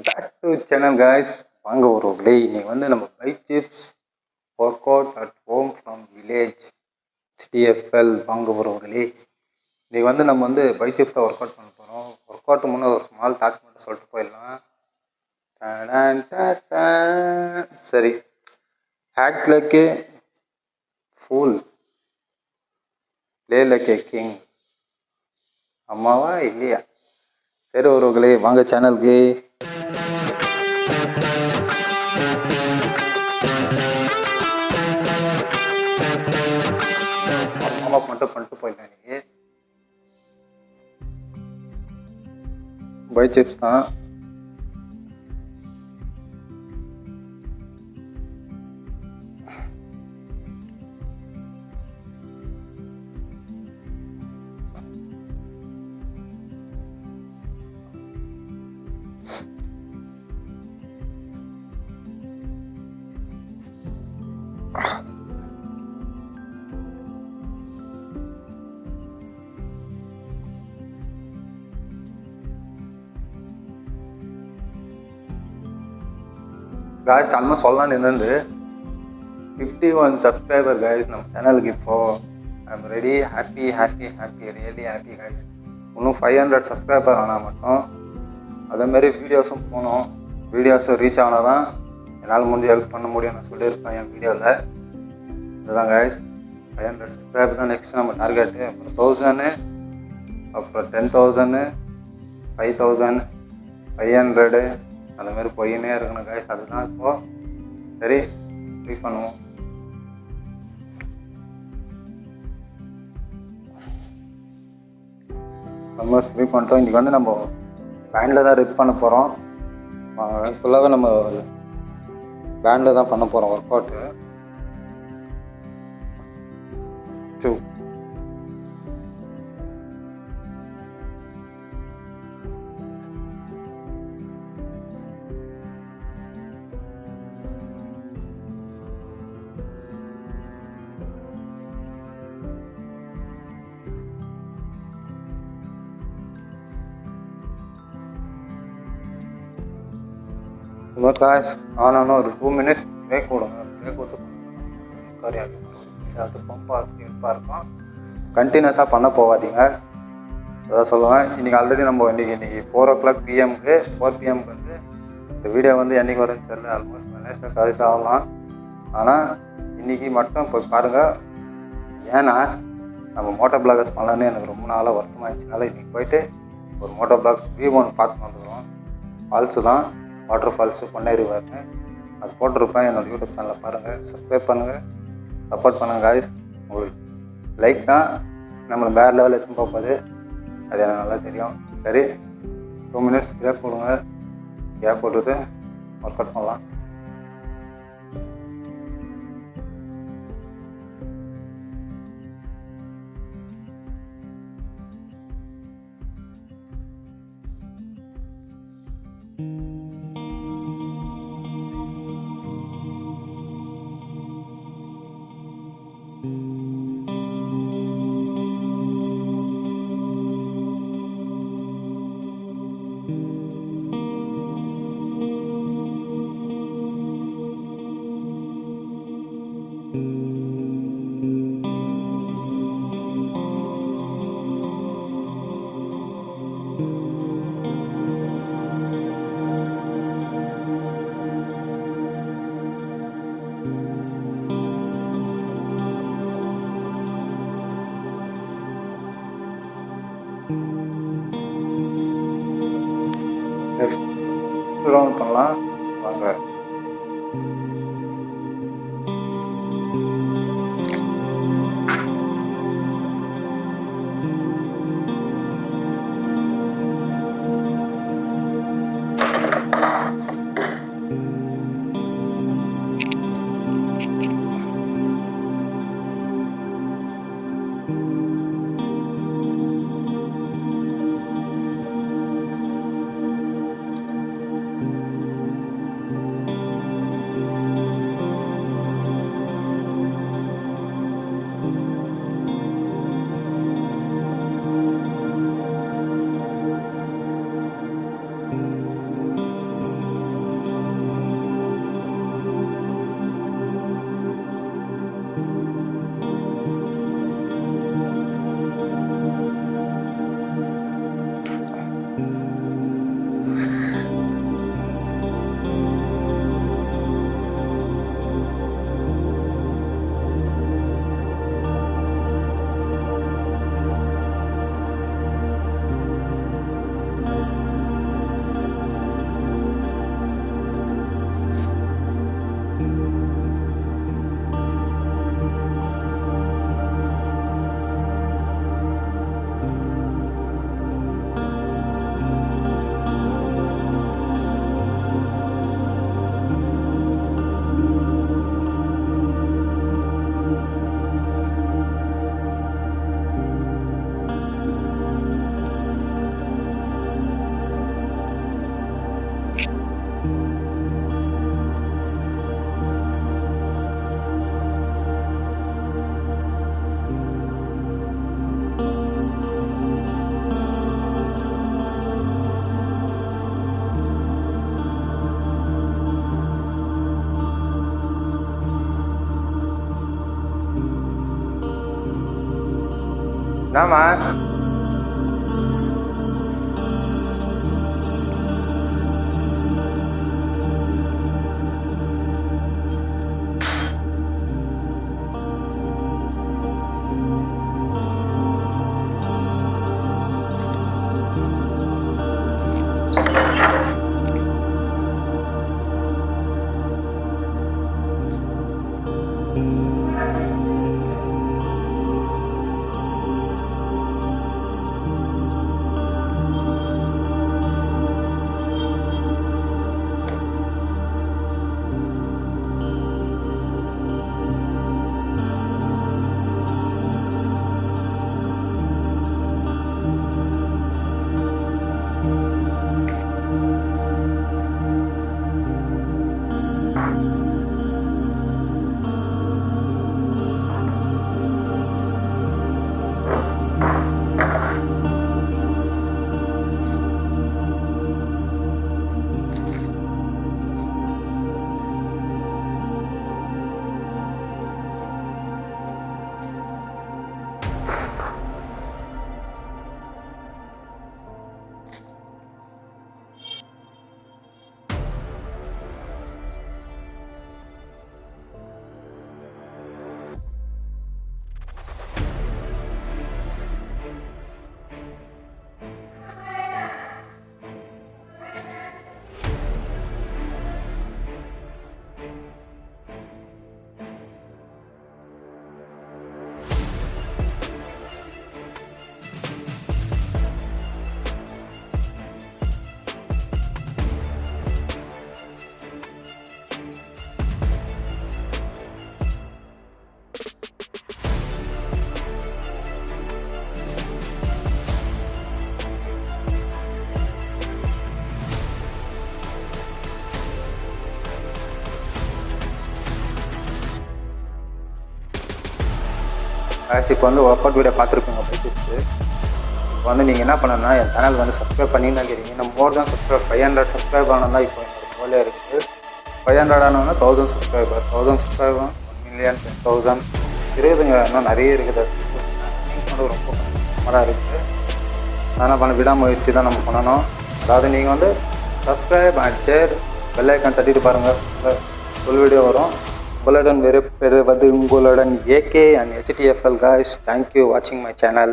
Back to channel guys. வாங்க ஒருவர்களே, இன்னைக்கு வந்து நம்ம biceps work out at home from village TfL. வாங்க ஒருவர்களே, இன்னைக்கு வந்து நம்ம வந்து பைசெப்ஸ் தான் ஒர்க் அவுட் பண்ண போகிறோம். ஒர்க் அவுட் முன்னே ஒரு ஸ்மால் தாட் மட்டும் சொல்லிட்டு போயிடலாம். சரி, hack like a fool, play like a king. அம்மாவா இல்லையா? சரி ஒருவர்களே, வாங்க சேனலுக்கு. மட்டும் பண்ணிட்டு போயிட்டேன். இன்னைக்கு பைசெப்ஸ் தான். காய்ஸ், ஆல்மோஸ்ட் சொல்லலான்னு இருந்து 51 சப்ஸ்கிரைபர் காய்ஸ் நம்ம சேனலுக்கு. இப்போது I'm ready, happy really happy guys. இன்னும் 500 சப்ஸ்கிரைபர் ஆனால் மட்டும் அதேமாரி வீடியோஸும் போகணும். வீடியோஸும் ரீச் ஆனால் தான் என்னால் முடிஞ்சு ஹெல்ப் பண்ண முடியும். நான் சொல்லியிருப்பேன் என் வீடியோவில். இதுதான் காய்ஸ், 500 சப்ஸ்கிரைபர் தான் நெக்ஸ்ட் நம்ம டார்கெட்டு. அப்புறம் 1000, அப்புறம் 10,000, 5,000, 500 அந்த மாதிரி போயின்னே இருக்கணும் காய்ஸ். அதுதான் இப்போது சரி ஃப்ரீ பண்ணுவோம். நம்ம ஃப்ரீ பண்ணிட்டோம். இன்றைக்கி வந்து நம்ம பேண்டில் தான் ரிப் பண்ண போகிறோம். ஃபுல்லாகவே நம்ம பேண்டில் தான் பண்ண போகிறோம் ஒர்க் அவுட்டு. காய்ஸ், ஆனால் ஒரு 2 minutes பிரேக் கொடுங்க. பிரேக் கொடுத்து அது பம்பாக இருக்கும். கண்டினியூஸாக பண்ண போகாதீங்க. அதான் சொல்லுவேன். இன்றைக்கி ஆல்ரெடி நம்ம இன்றைக்கி 4 o'clock PM-க்கு 4 PM-க்கு வந்து இந்த வீடியோ வந்து என்றைக்கு வரும்னு தெரியல. ஆல்மோஸ்ட் வெனஸ்டே கரெக்ட் ஆகலாம். ஆனால் இன்றைக்கி மட்டும் போய் பாருங்கள். ஏன்னா நம்ம மோட்டோ பிளாகர்ஸ் பண்ணலான்னு எனக்கு ரொம்ப நாளாக வருத்தமாகிடுச்சுனால இன்றைக்கி போயிட்டு ஒரு மோட்டோ பிளாக்ஸ் V1 பார்த்து வந்துடுவோம். ஃபால்ஸு தான், வாட்டர் ஃபால்ஸு பொன்னேரிவார்னு அது போட்டிருப்பேன். என்னோடய யூடியூப் சேனலில் பாருங்கள், சப்ஸ்கிரைப் பண்ணுங்கள், சப்போர்ட் பண்ணுங்கள் காய்ஸ். உங்களுக்கு லைக் தான் நம்மளை வேறு லெவலில் எடுத்துன்னு போகுது, அது எனக்கு நல்லா தெரியும். சரி, 2 minutes கேப் கொடுங்க. கேப் போட்டுட்டு ஒர்க் அவுட் பண்ணலாம். நெக்ஸ்ட் ரவுண்ட் பண்ணலாம் வாங்க. என்னம்மா இப்போ வந்து ஒர்க் அவுட் வீடியோ பார்த்துருப்பீங்க பைக்கு. இப்போ வந்து நீங்கள் என்ன பண்ணணும்னா என் சேனல் வந்து சப்ஸ்கிரைப் பண்ணின்னு நினைக்கிறீங்க. நம்ம மோர் தான் சப்ஸ்கிரைப் 500 சப்ஸ்கிரைப் ஆனால் தான் இப்போ என்னோட கோலே இருக்குது. 500 ஆனவங்க 1000 சப்ஸ்கிரைபர், 1000 சப்ஸ்கிரைபர் 1 மில்லியன் 10,000 இருக்குதுங்க. இன்னும் நிறைய இருக்குது. அது ரொம்ப கஷ்டமாக இருக்குது. அதனால் பண்ண விடாமுயற்சி தான் நம்ம பண்ணணும். அதாவது நீங்கள் வந்து subscribe and share bell icon தட்டிட்டு பாருங்கள். ஃபுல் வீடியோ வரும். உங்களுடன் பெறுவது உங்களுடன் AK and HTFL guys. Thank you watching my channel.